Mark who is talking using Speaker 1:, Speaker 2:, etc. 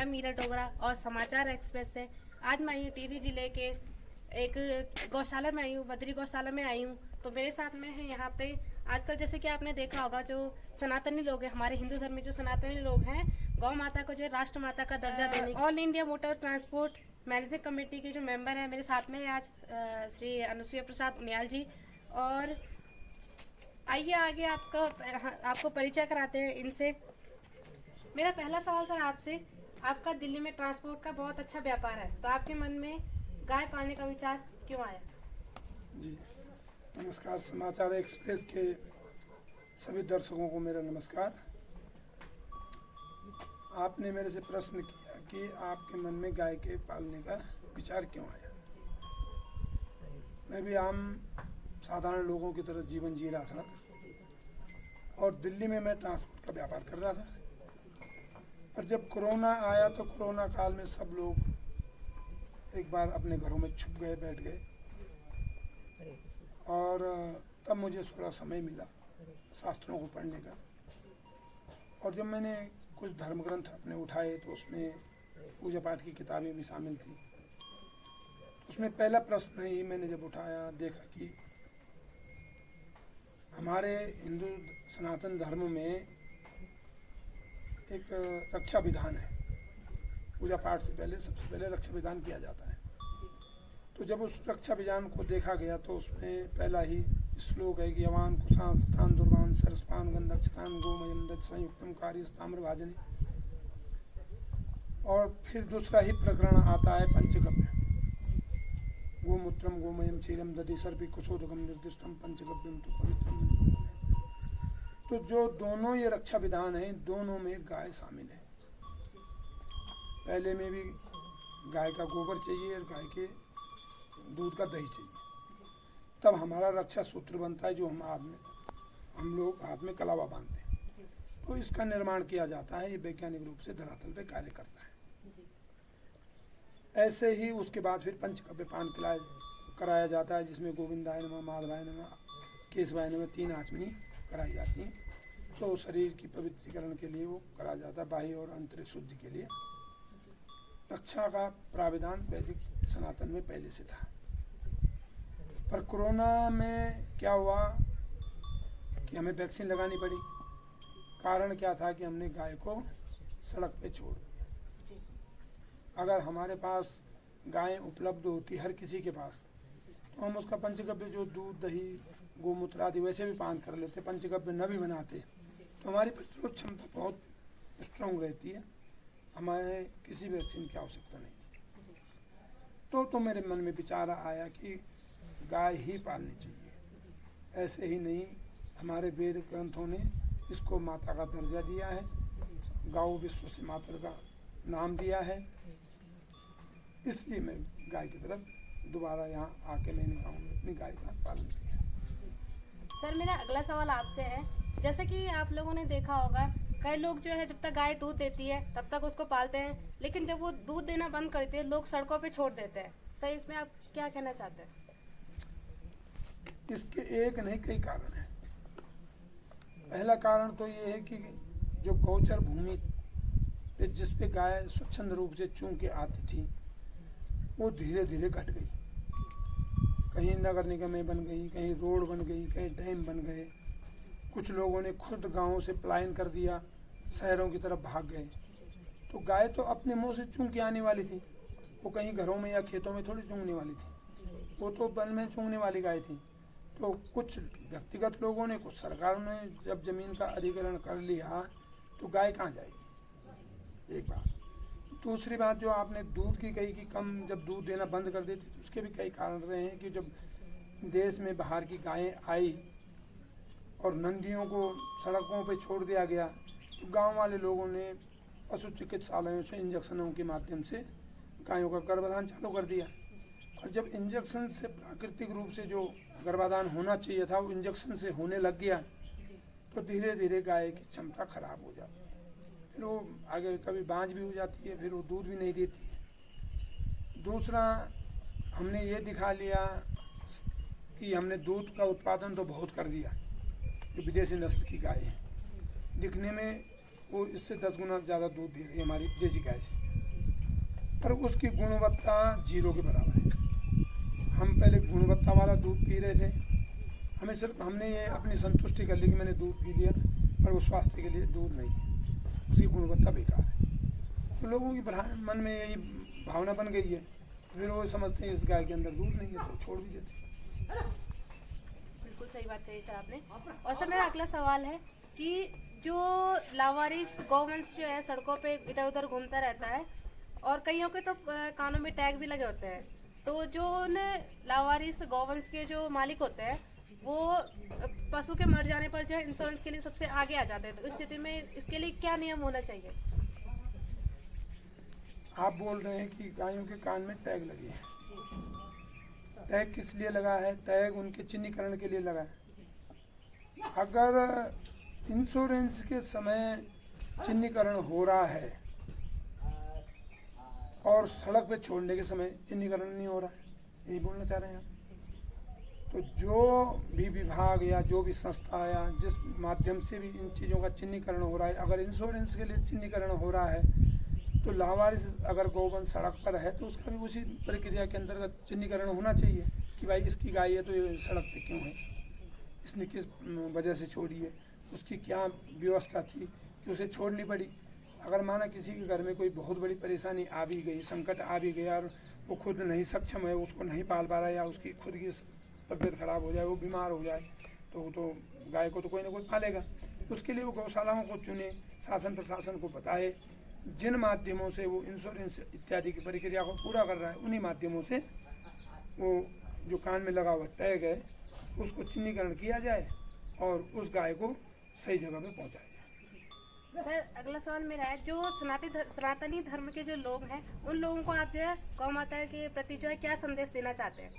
Speaker 1: मैं मीरा डोगरा और समाचार एक्सप्रेस से आज मैं आई टिहरी जिले के एक गौशाला में आई हूँ, बद्री गौशाला में आई हूँ। तो मेरे साथ में है यहाँ पे आजकल जैसे कि आपने देखा होगा जो सनातनी लोग हैं, हमारे हिंदू धर्म में जो सनातनी लोग हैं, गौ माता को जो है राष्ट्र माता का दर्जा देने all India motor transport managing committee के जो मेंबर हैं मेरे साथ में है आज श्री अनुसुईया प्रसाद उनियाल जी। और आइए आगे आपको परिचय कराते हैं इनसे। मेरा पहला सवाल सर आपसे, आपका दिल्ली में ट्रांसपोर्ट का बहुत अच्छा व्यापार है, तो आपके मन में गाय पालने का विचार क्यों आया?
Speaker 2: जी नमस्कार, समाचार एक्सप्रेस के सभी दर्शकों को मेरा नमस्कार। आपने मेरे से प्रश्न किया कि आपके मन में गाय के पालने का विचार क्यों आया। मैं भी आम साधारण लोगों की तरह जीवन जी रहा था और दिल्ली में मैं ट्रांसपोर्ट का व्यापार कर रहा था। पर जब कोरोना आया तो कोरोना काल में सब लोग एक बार अपने घरों में छुप गए, बैठ गए, और तब मुझे थोड़ा समय मिला शास्त्रों को पढ़ने का। और जब मैंने कुछ धर्म ग्रंथ अपने उठाए तो उसमें पूजा पाठ की किताबें भी शामिल थी। उसमें पहला प्रश्न ही मैंने जब उठाया, देखा कि हमारे हिंदू सनातन धर्म में एक रक्षा विधान है। पूजा पाठ से पहले सबसे पहले रक्षा विधान किया जाता है। तो जब उस रक्षा विधान को देखा गया तो उसमें पहला ही श्लोक है कि यवान कुशान स्थान दुर्वान सरस्पान गंधक्षतान गोमयम दत्त संयुक्तम कार्य ताम्र भाजने। और फिर दूसरा ही प्रकरण आता है पंचगव्य, गोमूत्रम गोमयम क्षीरम दधि सर्पी कुशोदकम निर्दिष्टम पंचगव्यम तो पवित्रम। तो जो दोनों ये रक्षा विधान है, दोनों में गाय शामिल है। पहले में भी गाय का गोबर चाहिए और गाय के दूध का दही चाहिए, तब हमारा रक्षा सूत्र बनता है जो हम लोग हाथ में कलावा बांधते हैं। तो इसका निर्माण किया जाता है, ये वैज्ञानिक रूप से धरातल पे कार्य करता है। ऐसे ही उसके बाद फिर पंचगव्य पान कराया जाता है, जिसमें गोविंदाय नमः, माधवाय नमः, केशवाय नमः 3 आचमनी कराई जाती हैं। तो शरीर की पवित्रीकरण के लिए वो कराया जाता है, बाह्य और आंतरिक शुद्धि के लिए। रक्षा का प्राविधान वैदिक सनातन में पहले से था। पर कोरोना में क्या हुआ कि हमें वैक्सीन लगानी पड़ी। कारण क्या था कि हमने गाय को सड़क पे छोड़ दिया। अगर हमारे पास गायें उपलब्ध होती हर किसी के पास, तो हम उसका पंचगव्य जो दूध दही गोमूत्र आदि वैसे भी पान कर लेते, पंचगव्य न भी बनाते, तो हमारी प्रतिरोध क्षमता बहुत स्ट्रांग रहती है, हमें किसी वैक्सीन की आवश्यकता नहीं। तो मेरे मन में विचार आया कि गाय ही पालनी चाहिए। ऐसे ही नहीं, हमारे वेद ग्रंथों ने इसको माता का दर्जा दिया है, गौ विश्व से माता का नाम दिया है। इसलिए मैं गाय की तरफ दोबारा यहाँ आके मैंने गाँव में अपनी गाय का पालन किया।
Speaker 1: सर मेरा अगला सवाल आपसे है, जैसे कि आप लोगों ने देखा होगा कई लोग जो है जब तक गाय दूध देती है तब तक उसको पालते हैं, लेकिन जब वो दूध देना बंद करती है लोग सड़कों पे छोड़ देते हैं। सर इसमें आप क्या कहना चाहते हैं?
Speaker 2: इसके एक नहीं कई कारण हैं। पहला कारण तो ये है कि जो गौचर भूमि जिस पे गाय स्वच्छंद रूप से चूं के आती थी, वो धीरे धीरे घट गई। कहीं नगर निगमें बन गई, कहीं रोड बन गई, कहीं डैम बन गए। कुछ लोगों ने खुद गांवों से पलायन कर दिया, शहरों की तरफ भाग गए। तो गाय तो अपने मुंह से चूं के आने वाली थी, वो कहीं घरों में या खेतों में थोड़ी चूंगने वाली थी, वो तो वन में चूंगने वाली गाय थी। तो कुछ व्यक्तिगत लोगों ने, कुछ सरकारों ने जब जमीन का अधिग्रहण कर लिया तो गाय कहाँ जाएगी, एक बात। दूसरी बात जो आपने दूध की कही कि कम जब दूध देना बंद कर देती, तो उसके भी कई कारण रहे हैं कि जब देश में बाहर की गायें आई और नंदियों को सड़कों पे छोड़ दिया गया, तो गांव वाले लोगों ने पशु चिकित्सालयों से इंजेक्शनों के माध्यम से गायों का गर्भाधान चालू कर दिया। और जब इंजेक्शन से प्राकृतिक रूप से जो गर्भाधान होना चाहिए था वो इंजेक्शन से होने लग गया, तो धीरे धीरे गाय की क्षमता खराब हो जाती है। फिर वो आगे कभी बांझ भी हो जाती है, फिर वो दूध भी नहीं देती है। दूसरा, हमने ये दिखा लिया कि हमने दूध का उत्पादन तो बहुत कर दिया, जो विदेशी नस्ल की गाय है, दिखने में वो इससे 10 गुना ज़्यादा दूध दे रही है हमारी देसी गाय से। पर उसकी गुणवत्ता 0 के बराबर है। हम पहले गुणवत्ता वाला दूध पी रहे थे, हमने ये अपनी संतुष्टि कर ली कि मैंने दूध पी लिया, पर वो स्वास्थ्य के लिए दूध नहीं, उसकी गुणवत्ता बेकार है। तो लोगों की मन में यही भावना बन गई है, फिर वो समझते हैं इस गाय के अंदर दूध नहीं है तो छोड़ भी देते हैं।
Speaker 1: बिल्कुल सही बात कही सर आपने। और सर मेरा अगला सवाल है कि जो लावारिस गौवंश जो है सड़कों पे इधर उधर घूमता रहता है और कईयों के तो कानों में टैग भी लगे होते हैं, तो जो उन लावारिस गौवंश के जो मालिक होते हैं वो पशु के मर जाने पर जो है इंश्योरेंस के लिए सबसे आगे आ जाते हैं, तो इस स्थिति में इसके लिए क्या नियम होना चाहिए?
Speaker 2: आप बोल रहे हैं कि गायों के कान में टैग लगे हैं। टैग किस लिए लगा है? टैग उनके चिन्हीकरण के लिए लगा है। अगर इंश्योरेंस के समय चिन्हीकरण हो रहा है और सड़क पे छोड़ने के समय चिन्हीकरण नहीं हो रहा है, यही बोलना चाह रहे हैं आप? तो जो भी विभाग या जो भी संस्था या जिस माध्यम से भी इन चीज़ों का चिन्हीकरण हो रहा है, अगर इंश्योरेंस के लिए चिन्हीकरण हो रहा है तो लावारिस अगर गौवंश सड़क पर है तो उसका भी उसी प्रक्रिया के अंतर्गत चिन्हीकरण होना चाहिए कि भाई इसकी गाय है तो ये सड़क पे क्यों है, इसने किस वजह से छोड़ी है, उसकी क्या व्यवस्था थी कि उसे छोड़नी पड़ी। अगर माना किसी के घर में कोई बहुत बड़ी परेशानी आ भी गई, संकट आ भी गया और वो खुद नहीं सक्षम है, उसको नहीं पाल पा रहा है या उसकी खुद की तबीयत खराब हो जाए, वो बीमार हो जाए, तो वो तो गाय को तो कोई ना कोई पालेगा। उसके लिए वो गौशालाओं को चुने, शासन प्रशासन को बताए, जिन माध्यमों से वो इंश्योरेंस इत्यादि की प्रक्रिया को पूरा कर रहा है उन्हीं माध्यमों से वो जो कान में लगा हुआ टैग है उसको चिन्हीकरण किया जाए और उस गाय को सही जगह पे पहुंचाया जाए।
Speaker 1: सर अगला सवाल मेरा है, जो सनातनी धर्म के जो लोग हैं उन लोगों को आप जो है गौ माता के प्रति जो है क्या संदेश देना चाहते हैं?